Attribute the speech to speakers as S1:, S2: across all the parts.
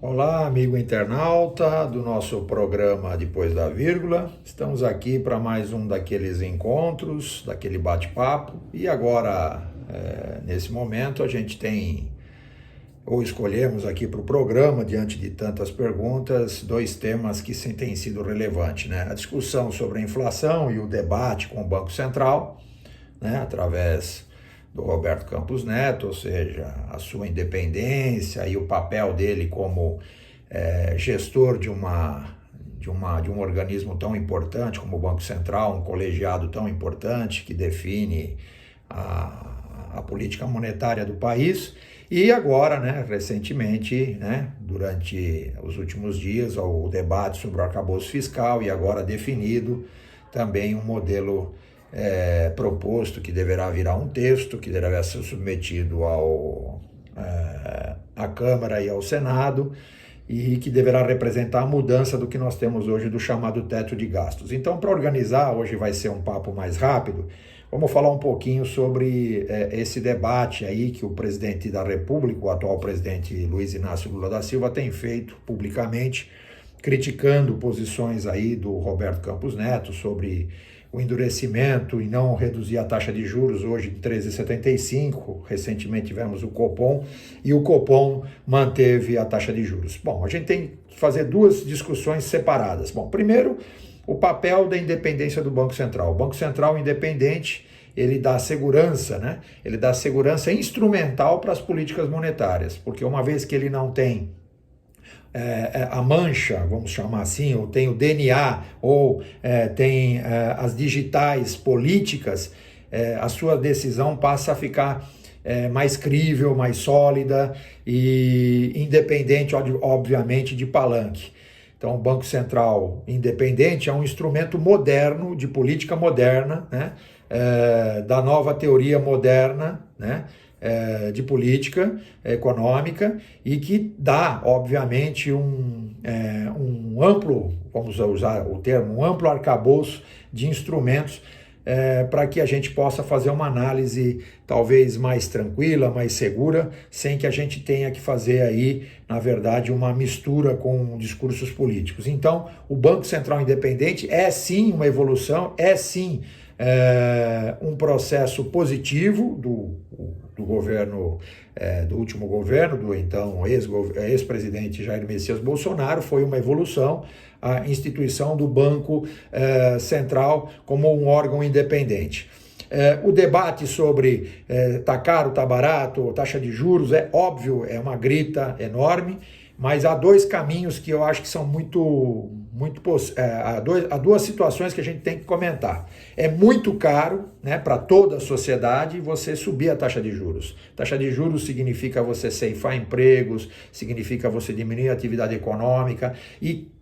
S1: Olá, amigo internauta do nosso programa Depois da Vírgula. Estamos aqui para mais um daqueles encontros, daquele bate-papo. E agora, nesse momento, a gente tem, ou escolhemos aqui para o programa, diante de tantas perguntas, dois temas que têm sido relevantes, né? A discussão sobre a inflação e o debate com o Banco Central, né? Através do Roberto Campos Neto, ou seja, a sua independência e o papel dele como gestor de um organismo tão importante como o Banco Central, um colegiado tão importante que define a política monetária do país. E agora, né, recentemente, né, durante os últimos dias, o debate sobre o arcabouço fiscal e agora definido também um modelo proposto que deverá virar um texto, que deverá ser submetido à Câmara e ao Senado e que deverá representar a mudança do que nós temos hoje do chamado teto de gastos. Então, para organizar, hoje vai ser um papo mais rápido, vamos falar um pouquinho sobre esse debate aí que o presidente da República, o atual presidente Luiz Inácio Lula da Silva, tem feito publicamente, criticando posições aí do Roberto Campos Neto sobre o endurecimento e não reduzir a taxa de juros hoje em 13,75, recentemente tivemos o Copom, e o Copom manteve a taxa de juros. Bom, a gente tem que fazer duas discussões separadas. Bom, primeiro, o papel da independência do Banco Central. O Banco Central independente, ele dá segurança, né? Ele dá segurança instrumental para as políticas monetárias, porque uma vez que ele não tem a mancha, vamos chamar assim, ou tem o DNA, ou tem as digitais políticas, a sua decisão passa a ficar mais crível, mais sólida e independente, obviamente, de palanque. Então, o Banco Central independente é um instrumento moderno, de política moderna, né? Da nova teoria moderna, né? De política econômica e que dá, obviamente, um amplo, vamos usar o termo, um amplo arcabouço de instrumentos para que a gente possa fazer uma análise talvez mais tranquila, mais segura, sem que a gente tenha que fazer aí, na verdade, uma mistura com discursos políticos. Então, o Banco Central Independente é sim uma evolução, é sim um processo positivo do governo, do último governo, do então ex-presidente Jair Messias Bolsonaro. Foi uma evolução a instituição do Banco Central como um órgão independente. O debate sobre tá caro, tá barato, taxa de juros, é óbvio, é uma grita enorme, mas há dois caminhos que eu acho que são há duas situações que a gente tem que comentar. É muito caro, né, para toda a sociedade você subir a taxa de juros. Taxa de juros significa você ceifar empregos, significa você diminuir a atividade econômica e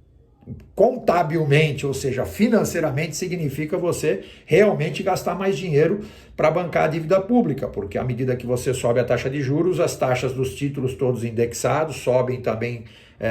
S1: contabilmente, ou seja, financeiramente, significa você realmente gastar mais dinheiro para bancar a dívida pública, porque à medida que você sobe a taxa de juros, as taxas dos títulos todos indexados sobem também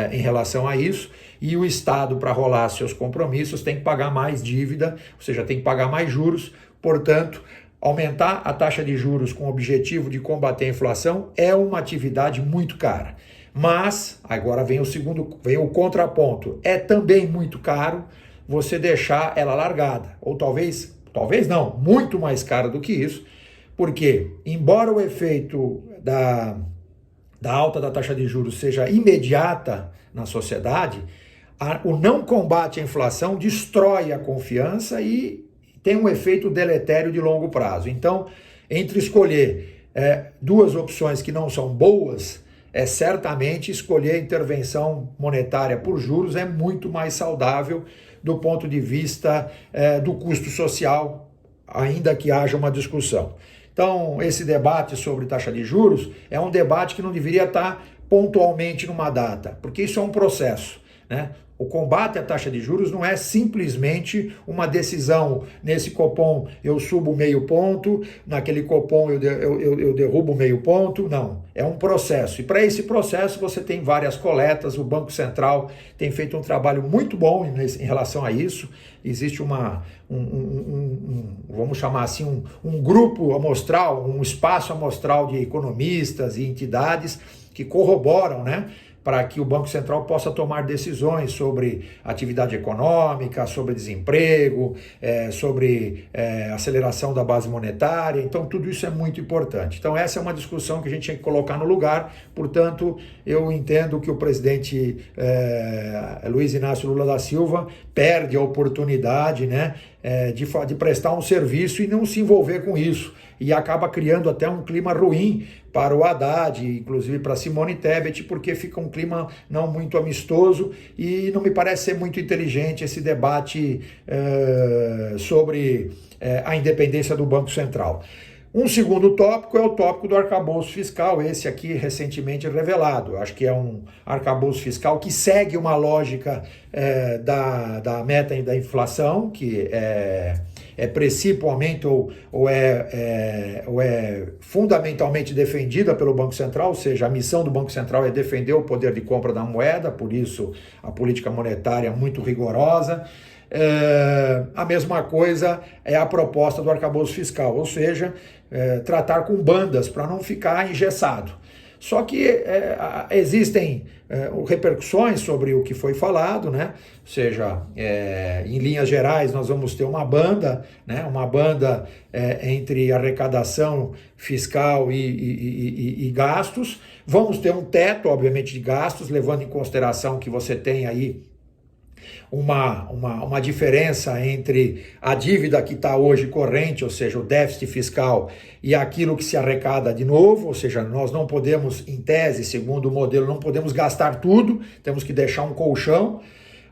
S1: em relação a isso, e o Estado, para rolar seus compromissos, tem que pagar mais dívida, ou seja, tem que pagar mais juros. Portanto, aumentar a taxa de juros com o objetivo de combater a inflação é uma atividade muito cara. Mas, agora vem o contraponto, é também muito caro você deixar ela largada, ou talvez não, muito mais caro do que isso, porque embora o efeito da alta da taxa de juros seja imediata na sociedade, o não combate à inflação destrói a confiança e tem um efeito deletério de longo prazo. Então, entre escolher duas opções que não são boas, certamente escolher a intervenção monetária por juros é muito mais saudável do ponto de vista do custo social, ainda que haja uma discussão. Então, esse debate sobre taxa de juros é um debate que não deveria estar pontualmente numa data, porque isso é um processo, né? O combate à taxa de juros não é simplesmente uma decisão, nesse Copom eu subo meio ponto, naquele Copom eu derrubo meio ponto, não. É um processo, e para esse processo você tem várias coletas. O Banco Central tem feito um trabalho muito bom em relação a isso. Existe vamos chamar assim, um grupo amostral, um espaço amostral de economistas e entidades que corroboram, né, para que o Banco Central possa tomar decisões sobre atividade econômica, sobre desemprego, sobre aceleração da base monetária. Então, tudo isso é muito importante. Então, essa é uma discussão que a gente tem que colocar no lugar. Portanto, eu entendo que o presidente Luiz Inácio Lula da Silva perde a oportunidade, né, de prestar um serviço e não se envolver com isso. E acaba criando até um clima ruim para o Haddad, inclusive para Simone Tebet, porque fica um clima não muito amistoso e não me parece ser muito inteligente esse debate sobre a independência do Banco Central. Um segundo tópico é o tópico do arcabouço fiscal, esse aqui recentemente revelado. Acho que é um arcabouço fiscal que segue uma lógica da meta da inflação, que é principalmente ou é fundamentalmente defendida pelo Banco Central, ou seja, a missão do Banco Central é defender o poder de compra da moeda, por isso a política monetária é muito rigorosa. A mesma coisa é a proposta do arcabouço fiscal, ou seja, tratar com bandas para não ficar engessado. Só que existem repercussões sobre o que foi falado, né? Ou seja, em linhas gerais nós vamos ter uma banda, né? Uma banda entre arrecadação fiscal e gastos. Vamos ter um teto, obviamente, de gastos, levando em consideração que você tem aí uma diferença entre a dívida que está hoje corrente, ou seja, o déficit fiscal, e aquilo que se arrecada de novo, ou seja, nós não podemos, em tese, segundo o modelo, não podemos gastar tudo, temos que deixar um colchão,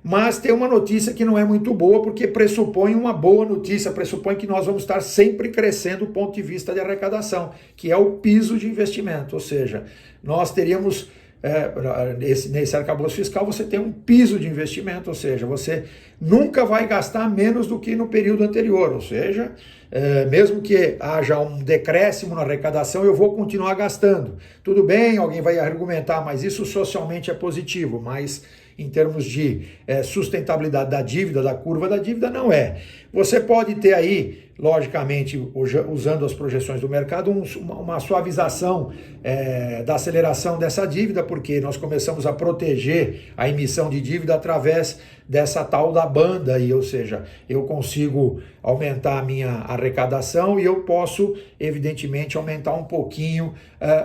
S1: mas tem uma notícia que não é muito boa, porque pressupõe uma boa notícia, pressupõe que nós vamos estar sempre crescendo do ponto de vista de arrecadação, que é o piso de investimento, ou seja, nós teríamos... nesse arcabouço fiscal você tem um piso de investimento, ou seja, você nunca vai gastar menos do que no período anterior, ou seja, mesmo que haja um decréscimo na arrecadação, eu vou continuar gastando. Tudo bem, alguém vai argumentar, mas isso socialmente é positivo, mas em termos de sustentabilidade da dívida, da curva da dívida, não é. Você pode ter aí, logicamente, usando as projeções do mercado, uma suavização da aceleração dessa dívida, porque nós começamos a proteger a emissão de dívida através dessa tal da banda, ou seja, eu consigo aumentar a minha arrecadação e eu posso, evidentemente, aumentar um pouquinho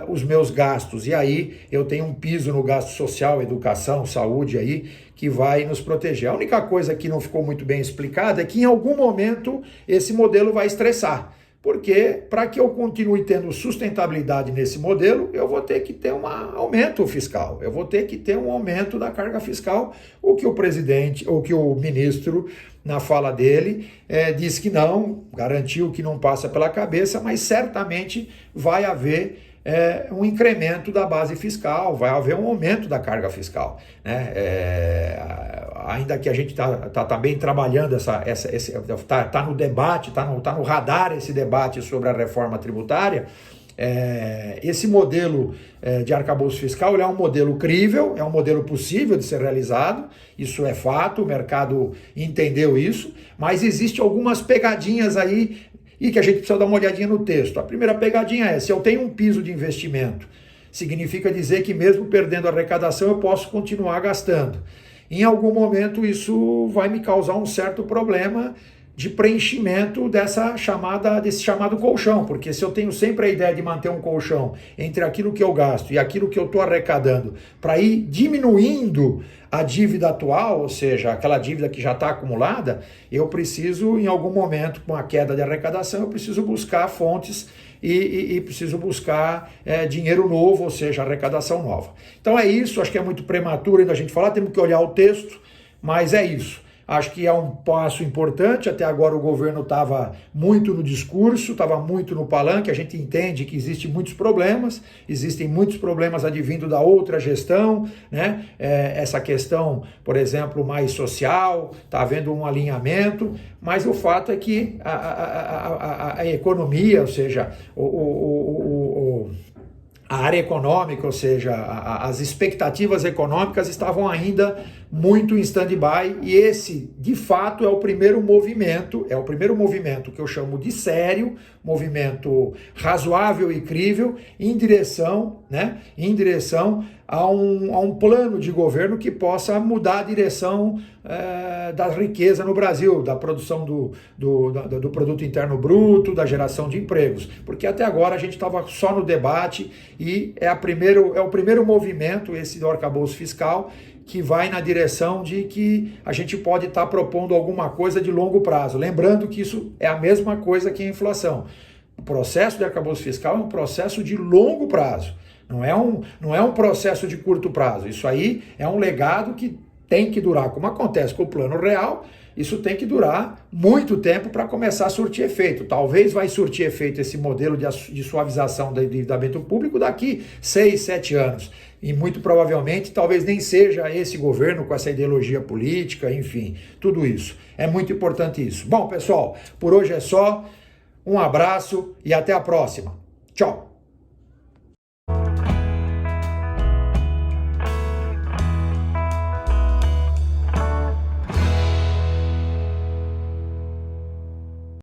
S1: os meus gastos. E aí eu tenho um piso no gasto social, educação, saúde aí, que vai nos proteger. A única coisa que não ficou muito bem explicada é que em algum momento esse modelo vai estressar. Porque para que eu continue tendo sustentabilidade nesse modelo, eu vou ter que ter um aumento fiscal, eu vou ter que ter um aumento da carga fiscal, o que o presidente, ou que o ministro, na fala dele, disse que não, garantiu que não passa pela cabeça, mas certamente vai haver um incremento da base fiscal, vai haver um aumento da carga fiscal, né? Ainda que a gente tá também trabalhando tá no debate, tá no radar esse debate sobre a reforma tributária, esse modelo de arcabouço fiscal é um modelo crível, é um modelo possível de ser realizado, isso é fato, o mercado entendeu isso, mas existe algumas pegadinhas aí e que a gente precisa dar uma olhadinha no texto. A primeira pegadinha é, se eu tenho um piso de investimento, significa dizer que mesmo perdendo a arrecadação eu posso continuar gastando. Em algum momento isso vai me causar um certo problema de preenchimento desse chamado colchão, porque se eu tenho sempre a ideia de manter um colchão entre aquilo que eu gasto e aquilo que eu estou arrecadando para ir diminuindo a dívida atual, ou seja, aquela dívida que já está acumulada, eu preciso, em algum momento, com a queda de arrecadação, eu preciso buscar fontes e preciso buscar dinheiro novo, ou seja, arrecadação nova. Então é isso, acho que é muito prematuro ainda a gente falar, temos que olhar o texto, mas é isso. Acho que é um passo importante, até agora o governo estava muito no discurso, estava muito no palanque, a gente entende que existem muitos problemas advindo da outra gestão, né? Essa questão, por exemplo, mais social, está havendo um alinhamento, mas o fato é que a economia, ou seja, a área econômica, ou seja, as expectativas econômicas estavam ainda muito em stand-by e esse, de fato, é o primeiro movimento que eu chamo de sério, movimento razoável e crível em direção a um plano de governo que possa mudar a direção da riqueza no Brasil, da produção do produto interno bruto, da geração de empregos. Porque até agora a gente estava só no debate e é o primeiro movimento, esse do arcabouço fiscal, que vai na direção de que a gente pode estar propondo alguma coisa de longo prazo. Lembrando que isso é a mesma coisa que a inflação. O processo de arcabouço fiscal é um processo de longo prazo. Não é um processo de curto prazo. Isso aí é um legado que tem que durar, como acontece com o Plano Real, isso tem que durar muito tempo para começar a surtir efeito. Talvez vai surtir efeito esse modelo de suavização do endividamento público daqui 6, 7 anos. E muito provavelmente, talvez nem seja esse governo com essa ideologia política, enfim, tudo isso. É muito importante isso. Bom, pessoal, por hoje é só. Um abraço e até a próxima. Tchau!